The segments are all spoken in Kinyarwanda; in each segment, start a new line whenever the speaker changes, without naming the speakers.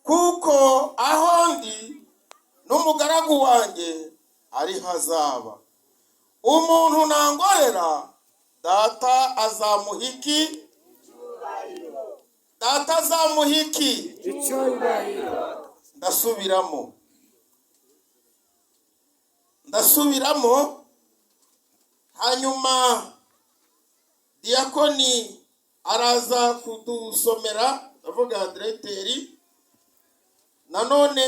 kuko aho ndi n'umugaragu wanjye ari hazaba. Umuntu nañkorera, data azamuha iki? Data azamuha iki? Icyubahiro. Ndasubiramo. Hanyuma diakoni araza kudusomera, avuga diregiteri. Nanone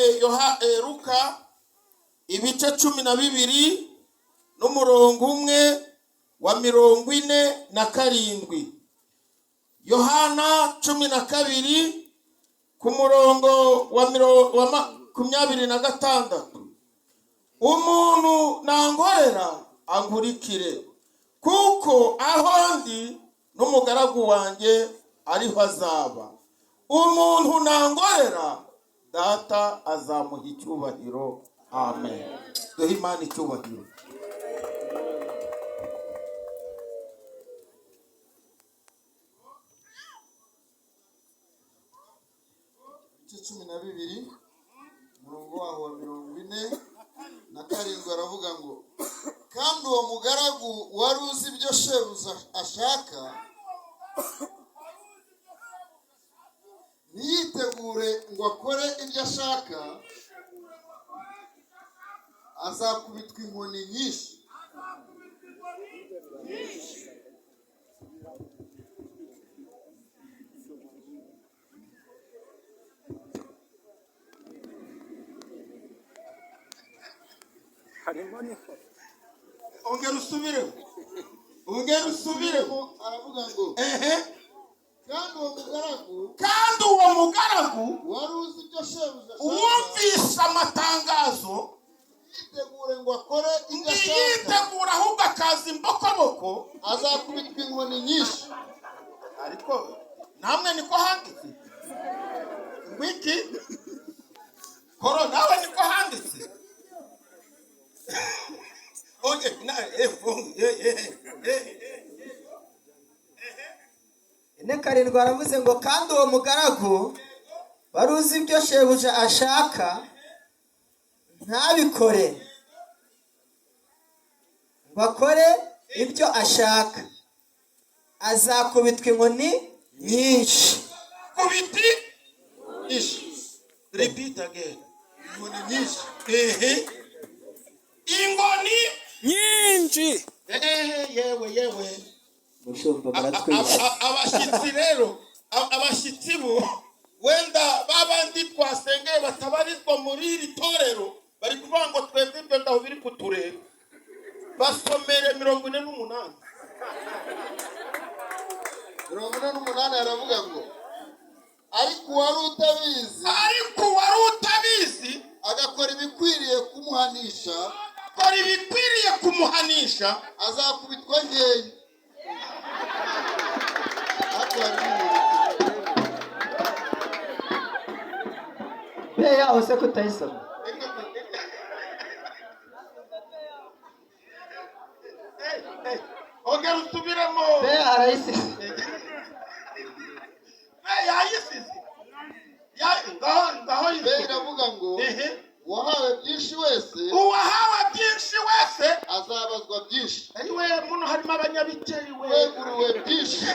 Luka ibice 12 n'umurongo 1:47. Yohana 12 ku murongo wa 26. Umuntu nañkorera ankurikire, kuko aho ndi n'umugaragu wanjye ariho azaba. Umuntu nañkorera, data azamuha icyubahiro. Amen. Duhe Imana icyubahiro. Ibice 12 umurongo waho wa 47 aravuga ngo, kandi uwo mugaragu wari uzi ibyo shebuja ashaka ntiyitegure ngo akore ibyo ashaka, azakubitwa inkoni nyinshi. Ongera usubiremo. Aravuga ngo kandi uwo mugaragu wari uzi ibyo shebuja ashaka, wumvise amatangazo, yitegure ngo akore ibyo ashaka, yitegura ahubwo akaza imbokoboko, azakubitwa inkoni nyinshi. Ariko namwe niko handitse. Wiki koro nawe niko handitse. Okay,
karindwi aravuze ngo, kandi uwo mugaragu wari uzi ibyo shebuja ashaka ntabikore ngo akore ibyo ashaka, azakubitwa inkoni nyinshi.
Kubiti ishi. Repeat again. Inkoni nyinshi. Ingoni nyinshi. Yewe.
Mushumba baratwisha.
Abashitsi rero, abashitsi bo wenda babandi twasengeye batabarizwa muri iri torero, bari kuvuga ngo twebwe ibyo ndaho biri kutureba. Basomere 48. 48 aravuga ngo, ariko wari utabizi agakora ibikwiriye kumuhanisha, azakubitwa nkeya.
Beya ose kutayisoma.
Ongera usubiremo.
Beya arayisize.
Beya ayisize. Ngaho
iravuga ngo,
uwahawe byinshi wese azabazwa byinshi. Ariwe muno harimo abanyabiceri we. Weguriwe byinshi.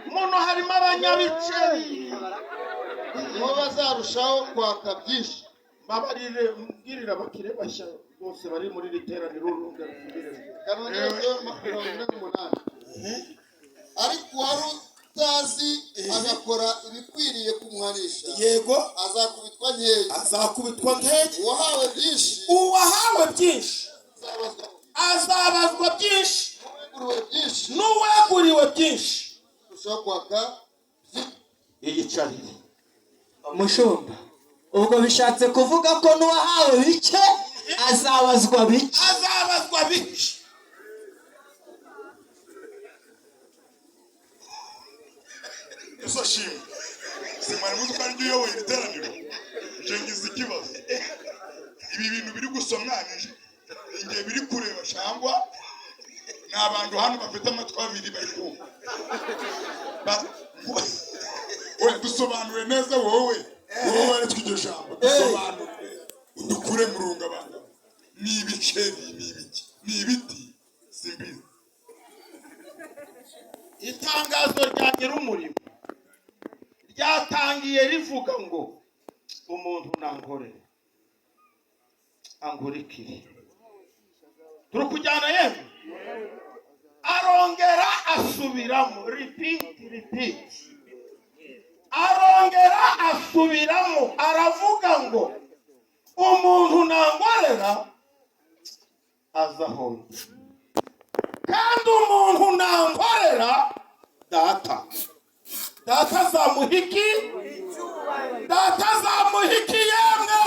Muno harimo abanyabiceri. Nibo bazarushaho kwaka byinshi. Babarire mbwirira abakire bashya bose bari muri literaniro urunga rusubire. Kanongerezo 48. Ariko wari utazi agakora ibikwiriye kumuhanisha, yego, azakubitwa nkeya. Uwahawe byinshi azabazwa byinshi. N'uweguriwe byinshi ushaka kwaka iyicarire.
Mushumba, ubwo bishatse kuvuga ko n'uwahawe bike azabazwa bike.
Eso shimwe. Simara muzi ko ari uyoboye iteraniro. Jengize ikibazo. Ibi bintu biri gusomwanije. Ingiye biri kureba cyangwa n'abantu hano bafite amatwi abiri bari kumva. Oya dusobanure neza wowe. Wowe twigisha jambo dusobanure udukure mu rungabanga. Ni ibiceri, ni ibiki, ni ibiti, simbizi.
Itangazo rya nyir'umurimo ryatangiye rivuga ngo umuntu nañkorera angurikire. Turi kujyana yemwe, arongera asubiramo, repeat, arongera asubiramo, aravuga ngo umuntu nañkorera azahonda, kandi umuntu nañkorera data azamuha iki? Data azamuha iki yemwe?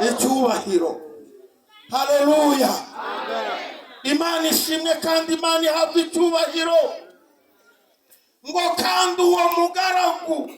Icyubahiro. Haleluya. Imana ishimwe kandi Imana ihabwa icyubahiro. Ngo kandi uwo mugaragu